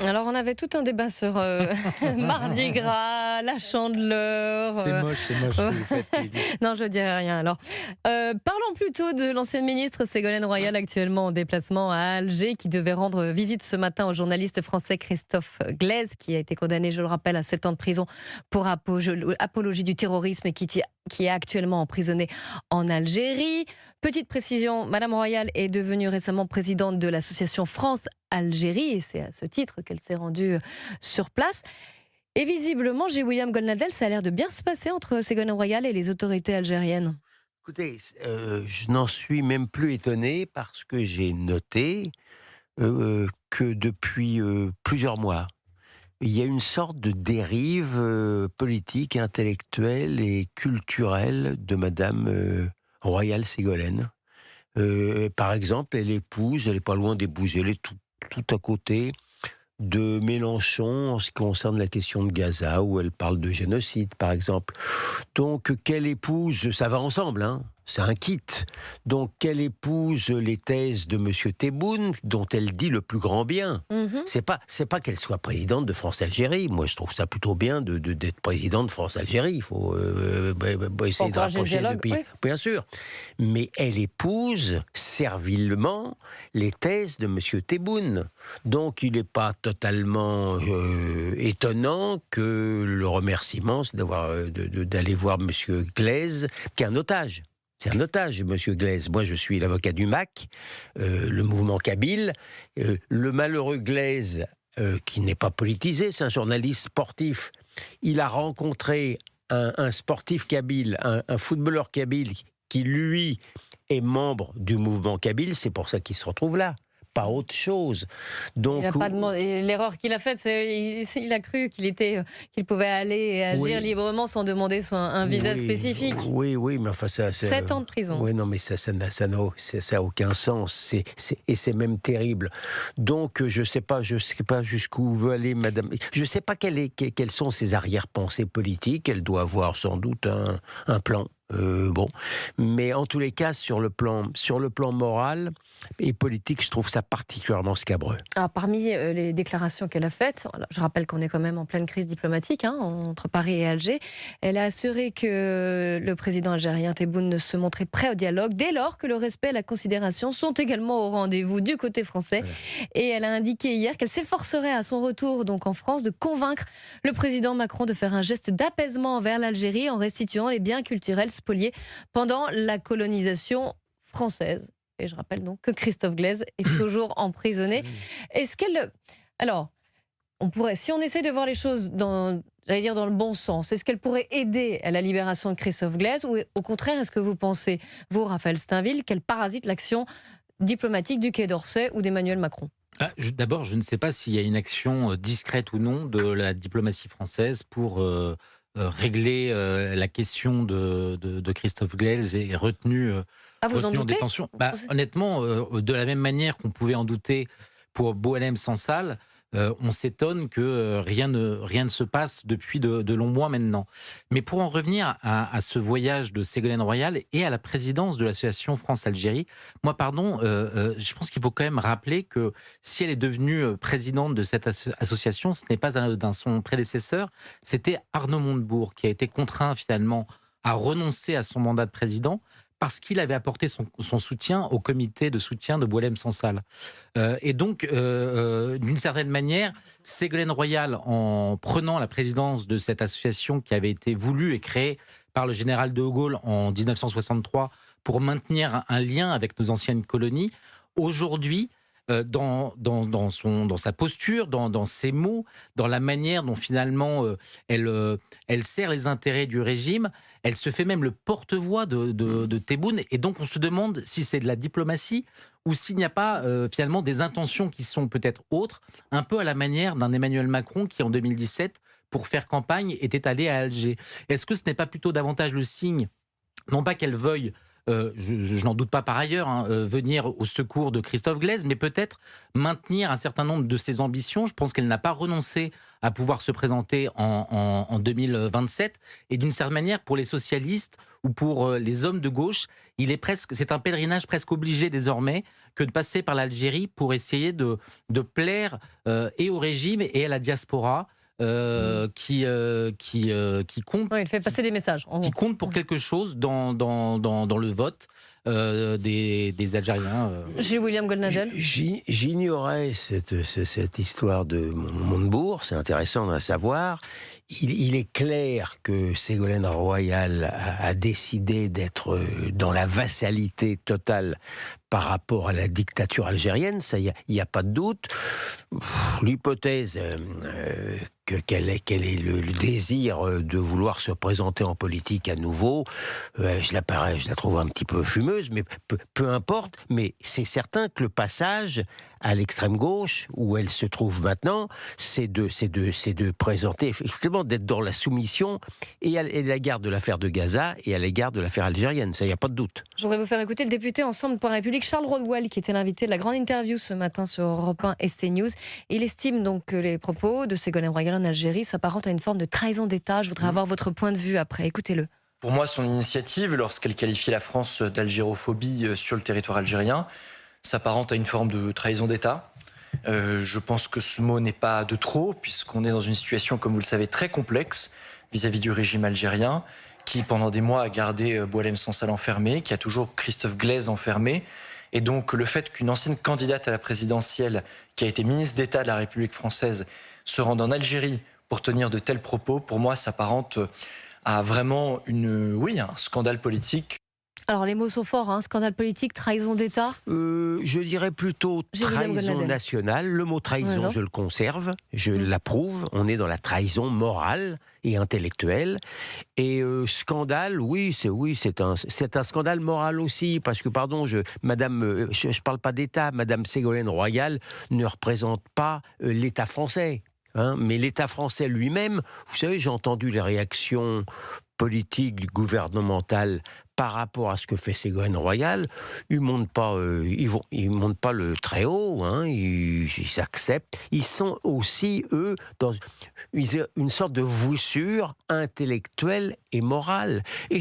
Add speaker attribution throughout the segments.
Speaker 1: Alors, on avait tout un débat sur Mardi Gras, la Chandeleur.
Speaker 2: C'est moche ce que vous faites, Lily.
Speaker 1: Non, je dirais rien. Alors, parlons plutôt de l'ancienne ministre Ségolène Royal, actuellement en déplacement à Alger, qui devait rendre visite ce matin au journaliste français Christophe Glaise, qui a été condamné, je le rappelle, à 7 ans de prison pour apologie du terrorisme et qui est actuellement emprisonné en Algérie. Petite précision, Madame Royal est devenue récemment présidente de l'association France-Algérie, et c'est à ce titre qu'elle s'est rendue sur place. Et visiblement, J. William Golnadel, ça a l'air de bien se passer entre Ségolène Royal et les autorités algériennes.
Speaker 3: Écoutez, je n'en suis même plus étonné parce que j'ai noté que depuis plusieurs mois, il y a une sorte de dérive politique, intellectuelle et culturelle de Madame Royal Ségolène. Par exemple, elle n'est pas loin d'épouser, elle est tout à côté de Mélenchon en ce qui concerne la question de Gaza, où elle parle de génocide, par exemple. Donc, qu'elle épouse, ça va ensemble, hein, c'est un kit. Donc, qu'elle épouse les thèses de M. Tebboune, dont elle dit le plus grand bien.
Speaker 1: Mhm.
Speaker 3: C'est pas qu'elle soit présidente de France-Algérie. Moi, je trouve ça plutôt bien d'être présidente de France-Algérie. Il faut essayer de
Speaker 1: Encourager le
Speaker 3: rapprocher deux
Speaker 1: dialogue,
Speaker 3: pays.
Speaker 1: oui.
Speaker 3: Bien sûr. Mais elle épouse servilement les thèses de M. Tebboune. Donc, il n'est pas totalement étonnant que le remerciement, c'est d'aller voir M. Glaise, qui est un otage. C'est un otage, M. Glaise. Moi, je suis l'avocat du MAC, le mouvement Kabyle. Le malheureux Glaise, qui n'est pas politisé, c'est un journaliste sportif. Il a rencontré un sportif kabyle, un footballeur kabyle, qui, lui, est membre du mouvement Kabyle. C'est pour ça qu'il se retrouve là. Pas autre chose. Donc,
Speaker 1: Il a pas demandé. L'erreur qu'il a faite, c'est il a cru qu'il pouvait aller et agir
Speaker 3: Oui.
Speaker 1: librement sans demander un visa
Speaker 3: oui,
Speaker 1: spécifique.
Speaker 3: Oui, mais enfin ça...
Speaker 1: 7 ans de prison.
Speaker 3: Oui, non, mais ça n'a aucun sens. Et c'est même terrible. Donc, je sais pas jusqu'où veut aller Madame. Je sais pas quelles sont ses arrière-pensées politiques. Elle doit avoir sans doute un plan. Bon, mais en tous les cas, sur le plan moral et politique, je trouve ça particulièrement scabreux.
Speaker 1: Alors, parmi les déclarations qu'elle a faites, alors, je rappelle qu'on est quand même en pleine crise diplomatique entre Paris et Alger, elle a assuré que le président algérien Tebboune ne se montrait prêt au dialogue dès lors que le respect et la considération sont également au rendez-vous du côté français.
Speaker 3: Voilà.
Speaker 1: Et elle a indiqué hier qu'elle s'efforcerait à son retour donc en France de convaincre le président Macron de faire un geste d'apaisement envers l'Algérie en restituant les biens culturels spoliés pendant la colonisation française. Et je rappelle donc que Christophe Glaise est toujours emprisonné. Est-ce qu'elle... Alors, si on essaie de voir les choses dans le bon sens, est-ce qu'elle pourrait aider à la libération de Christophe Glaise ou au contraire, est-ce que vous pensez, vous, Raphaël Steinville, qu'elle parasite l'action diplomatique du Quai d'Orsay ou d'Emmanuel Macron ?
Speaker 2: D'abord, je ne sais pas s'il y a une action discrète ou non de la diplomatie française pour régler la question de Christophe Glaise et retenu,
Speaker 1: Ah, vous en
Speaker 2: retenu en
Speaker 1: doutez ?
Speaker 2: détention. Honnêtement, de la même manière qu'on pouvait en douter pour Boualem Sansal, on s'étonne que rien ne se passe depuis de longs mois maintenant. Mais pour en revenir à ce voyage de Ségolène Royal et à la présidence de l'association France-Algérie, je pense qu'il faut quand même rappeler que si elle est devenue présidente de cette association, ce n'est pas anodin. Son prédécesseur, c'était Arnaud Montebourg, qui a été contraint finalement à renoncer à son mandat de président parce qu'il avait apporté son soutien au comité de soutien de Boualem Sansal. Et donc, d'une certaine manière, Ségolène Royal, en prenant la présidence de cette association qui avait été voulue et créée par le général de Gaulle en 1963 pour maintenir un lien avec nos anciennes colonies, aujourd'hui, dans sa posture, dans ses mots, dans la manière dont finalement elle sert les intérêts du régime, elle se fait même le porte-voix de Tebboune. Et donc on se demande si c'est de la diplomatie ou s'il n'y a pas finalement des intentions qui sont peut-être autres, un peu à la manière d'un Emmanuel Macron qui en 2017, pour faire campagne, était allé à Alger. Est-ce que ce n'est pas plutôt davantage le signe, non pas qu'elle veuille je n'en doute pas par ailleurs, hein, venir au secours de Christophe Glaise, mais peut-être maintenir un certain nombre de ses ambitions. Je pense qu'elle n'a pas renoncé à pouvoir se présenter en 2027. Et d'une certaine manière, pour les socialistes ou pour les hommes de gauche, c'est un pèlerinage presque obligé désormais que de passer par l'Algérie pour essayer de plaire et au régime et à la diaspora. Qui compte.
Speaker 1: Ouais, il fait passer des messages.
Speaker 2: Qui compte pour quelque chose dans le vote des Algériens.
Speaker 1: Gilles William Goldnadel.
Speaker 3: J'ignorais cette histoire de Montebourg, c'est intéressant de la savoir. Il est clair que Ségolène Royal a décidé d'être dans la vassalité totale par rapport à la dictature algérienne, ça, il n'y a pas de doute. L'hypothèse qu'elle ait le désir de vouloir se présenter en politique à nouveau, je la trouve un petit peu fumeuse, mais peu importe. Mais c'est certain que le passage à l'extrême gauche, où elle se trouve maintenant, c'est de présenter, effectivement, d'être dans la soumission et à l'égard de l'affaire de Gaza et à l'égard de l'affaire algérienne. Ça, il n'y a pas de doute.
Speaker 1: Je voudrais vous faire écouter le député Ensemble pour la République, Charles Rodwell, qui était l'invité de la grande interview ce matin sur Europe 1 et CNews. Il estime donc que les propos de Ségolène Royal en Algérie s'apparentent à une forme de trahison d'État. Je voudrais avoir votre point de vue après. Écoutez-le.
Speaker 4: Pour moi, son initiative, lorsqu'elle qualifie la France d'algérophobie sur le territoire algérien, s'apparente à une forme de trahison d'État. Je pense que ce mot n'est pas de trop, puisqu'on est dans une situation, comme vous le savez, très complexe vis-à-vis du régime algérien, qui pendant des mois a gardé Boualem Sansal enfermé, qui a toujours Christophe Glaise enfermé. Et donc le fait qu'une ancienne candidate à la présidentielle, qui a été ministre d'État de la République française, se rende en Algérie pour tenir de tels propos, pour moi, s'apparente à vraiment un scandale politique.
Speaker 1: Alors les mots sont forts, hein, scandale politique, trahison d'État.
Speaker 3: Je dirais plutôt trahison nationale. Le mot trahison, je le conserve, je l'approuve. On est dans la trahison morale et intellectuelle. Et scandale, c'est un scandale moral aussi, parce que, pardon, je parle pas d'État. Madame Ségolène Royal ne représente pas l'État français. Mais l'État français lui-même, vous savez, j'ai entendu les réactions politiques gouvernementales par rapport à ce que fait Ségolène Royal. Ils montent pas le très haut, ils acceptent. Ils sont aussi, eux, dans une sorte de voussure intellectuelle et morale. Et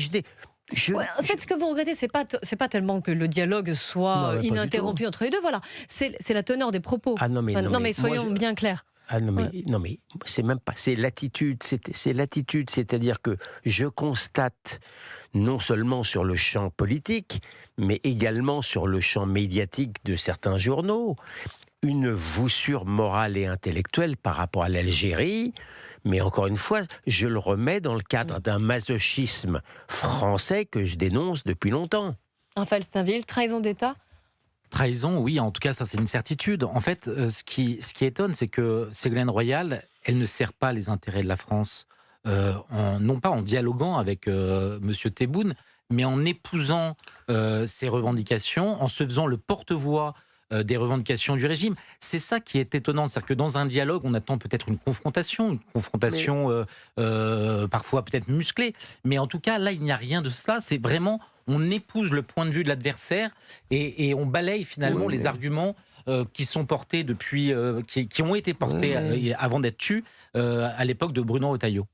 Speaker 1: en fait, ce que vous regrettez, c'est pas tellement que le dialogue soit ininterrompu entre les deux. Voilà, c'est la teneur des propos.
Speaker 3: Non mais
Speaker 1: soyons bien clairs.
Speaker 3: Non mais c'est même pas, c'est l'attitude, c'est-à-dire que je constate non seulement sur le champ politique, mais également sur le champ médiatique de certains journaux, une voussure morale et intellectuelle par rapport à l'Algérie. Mais encore une fois, je le remets dans le cadre d'un masochisme français que je dénonce depuis longtemps.
Speaker 1: Raphaël Steinville, trahison d'État ?
Speaker 2: Trahison, oui, en tout cas, ça c'est une certitude. En fait, ce qui étonne, c'est que Ségolène Royal, elle ne sert pas les intérêts de la France, non pas en dialoguant avec M. Tebboune, mais en épousant ses revendications, en se faisant le porte-voix des revendications du régime. C'est ça qui est étonnant, c'est-à-dire que dans un dialogue, on attend peut-être une confrontation parfois peut-être musclée, mais en tout cas, là, il n'y a rien de cela, c'est vraiment... On épouse le point de vue de l'adversaire et on balaye finalement les arguments qui sont portés depuis, qui ont été portés avant d'être tus à l'époque de Bruno Retailleau.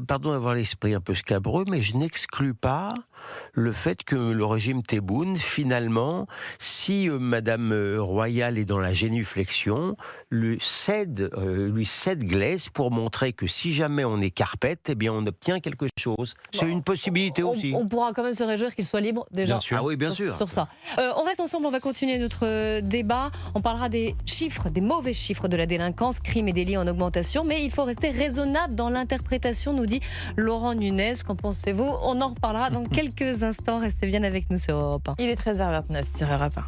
Speaker 3: Pardon d'avoir l'esprit un peu scabreux, mais je n'exclus pas le fait que le régime Tebboune, finalement, si Madame Royal est dans la génuflexion, lui cède Glaise pour montrer que si jamais on est carpette, eh bien on obtient quelque chose. C'est une possibilité aussi.
Speaker 1: On pourra quand même se réjouir qu'il soit libre déjà.
Speaker 2: Bien sûr.
Speaker 3: Ah oui, bien sûr.
Speaker 1: Sur ça. On reste ensemble, on va continuer notre débat. On parlera des chiffres, des mauvais chiffres de la délinquance, crimes et délits en augmentation, mais il faut rester raisonnable dans l'interprétation, nous dit Laurent Nunez. Qu'en pensez-vous ? On en reparlera dans quelques instants. Restez bien avec nous sur Europe 1.
Speaker 5: Il est 13h29 sur Europe 1.